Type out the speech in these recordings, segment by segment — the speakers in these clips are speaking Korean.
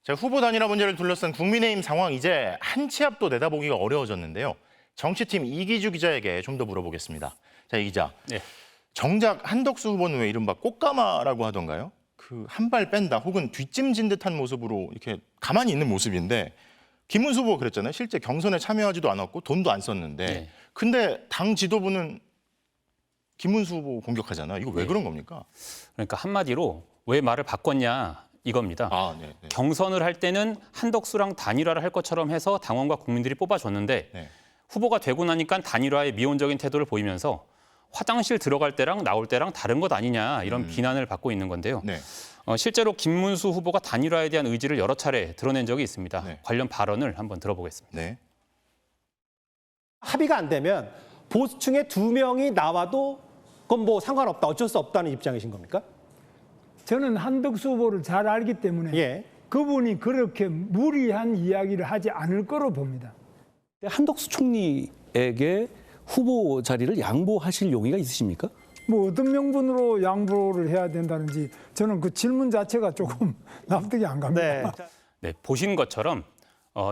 자, 후보 단일화 문제를 둘러싼 국민의힘 상황 이제 한 치 앞도 내다보기가 어려워졌는데요. 정치팀 이기주 기자에게 좀 더 물어보겠습니다. 자, 이 기자. 네. 정작 한덕수 후보는 왜 이른바 꽃가마라고 하던가요? 그 한 발 뺀다 혹은 뒷짐진 듯한 모습으로 이렇게 가만히 있는 모습인데 김문수 후보가 그랬잖아요. 실제 경선에 참여하지도 않았고 돈도 안 썼는데 네. 근데 당 지도부는 김문수 후보 공격하잖아요. 이거 왜 그런 겁니까? 그러니까 한마디로 왜 말을 바꿨냐 이겁니다. 네. 경선을 할 때는 한덕수랑 단일화를 할 것처럼 해서 당원과 국민들이 뽑아줬는데 네. 후보가 되고 나니까 단일화에 미온적인 태도를 보이면서 화장실 들어갈 때랑 나올 때랑 다른 것 아니냐 이런 비난을 받고 있는 건데요. 네. 실제로 김문수 후보가 단일화에 대한 의지를 여러 차례 드러낸 적이 있습니다. 네. 관련 발언을 한번 들어보겠습니다. 네. 합의가 안 되면 보수층에 2명이 나와도 그건 뭐 상관없다, 어쩔 수 없다는 입장이신 겁니까? 저는 한덕수 후보를 잘 알기 때문에 예. 그분이 그렇게 무리한 이야기를 하지 않을 거로 봅니다. 한덕수 총리에게 후보 자리를 양보하실 용의가 있으십니까? 뭐 어떤 명분으로 양보를 해야 된다는지 저는 그 질문 자체가 조금 납득이 안 갑니다. 네. 네, 보신 것처럼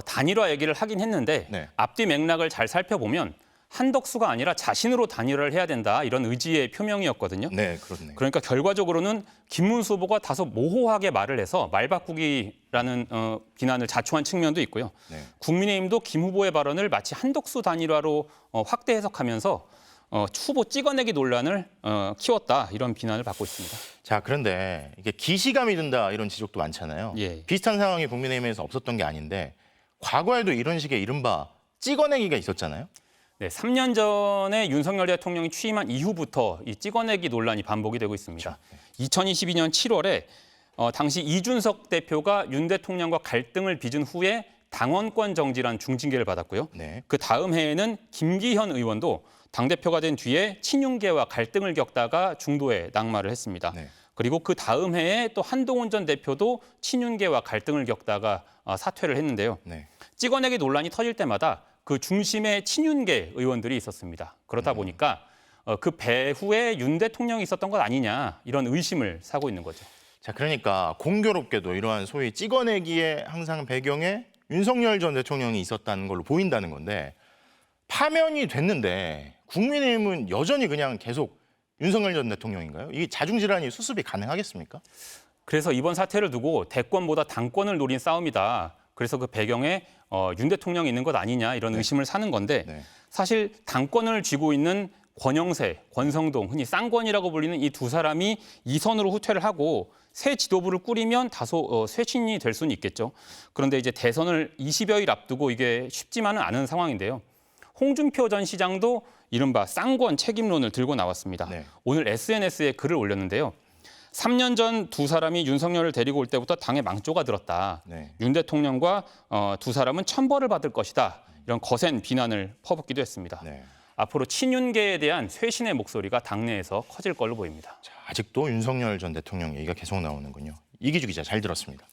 단일화 얘기를 하긴 했는데 네. 앞뒤 맥락을 잘 살펴보면 한덕수가 아니라 자신으로 단일화를 해야 된다 이런 의지의 표명이었거든요. 네, 그렇네요. 그러니까 결과적으로는 김문수 후보가 다소 모호하게 말을 해서 말바꾸기라는 비난을 자초한 측면도 있고요. 네. 국민의힘도 김 후보의 발언을 마치 한덕수 단일화로 확대 해석하면서 후보 찍어내기 논란을 키웠다 이런 비난을 받고 있습니다. 자, 그런데 이게 기시감이 든다 이런 지적도 많잖아요. 예. 비슷한 상황이 국민의힘에서 없었던 게 아닌데 과거에도 이런 식의 이른바 찍어내기가 있었잖아요. 네, 3년 전에 윤석열 대통령이 취임한 이후부터 이 찍어내기 논란이 반복이 되고 있습니다. 2022년 7월에 당시 이준석 대표가 윤 대통령과 갈등을 빚은 후에 당원권 정지란 중징계를 받았고요. 네. 그 다음 해에는 김기현 의원도 당대표가 된 뒤에 친윤계와 갈등을 겪다가 중도에 낙마를 했습니다. 네. 그리고 그 다음 해에 또 한동훈 전 대표도 친윤계와 갈등을 겪다가 사퇴를 했는데요. 네. 찍어내기 논란이 터질 때마다 그 중심에 친윤계 의원들이 있었습니다. 그러다 보니까 그 배후에 윤 대통령이 있었던 것 아니냐 이런 의심을 사고 있는 거죠. 자, 그러니까 공교롭게도 이러한 소위 찍어내기의 항상 배경에 윤석열 전 대통령이 있었다는 걸로 보인다는 건데 파면이 됐는데 국민의힘은 여전히 그냥 계속 윤석열 전 대통령인가요? 이게 자중질환이 수습이 가능하겠습니까? 그래서 이번 사태를 두고 대권보다 당권을 노린 싸움이다. 그래서 그 배경에 윤 대통령이 있는 것 아니냐 이런 의심을 사는 건데 네. 사실 당권을 쥐고 있는 권영세, 권성동, 흔히 쌍권이라고 불리는 이 두 사람이 이선으로 후퇴를 하고 새 지도부를 꾸리면 다소 쇄신이 될 수는 있겠죠. 그런데 이제 대선을 20여일 앞두고 이게 쉽지만은 않은 상황인데요. 홍준표 전 시장도 이른바 쌍권 책임론을 들고 나왔습니다. 네. 오늘 SNS에 글을 올렸는데요. 3년 전 두 사람이 윤석열을 데리고 올 때부터 당에 망조가 들었다. 네. 윤 대통령과 두 사람은 천벌을 받을 것이다. 이런 거센 비난을 퍼붓기도 했습니다. 네. 앞으로 친윤계에 대한 쇄신의 목소리가 당내에서 커질 걸로 보입니다. 자, 아직도 윤석열 전 대통령 얘기가 계속 나오는군요. 이기주 기자 잘 들었습니다.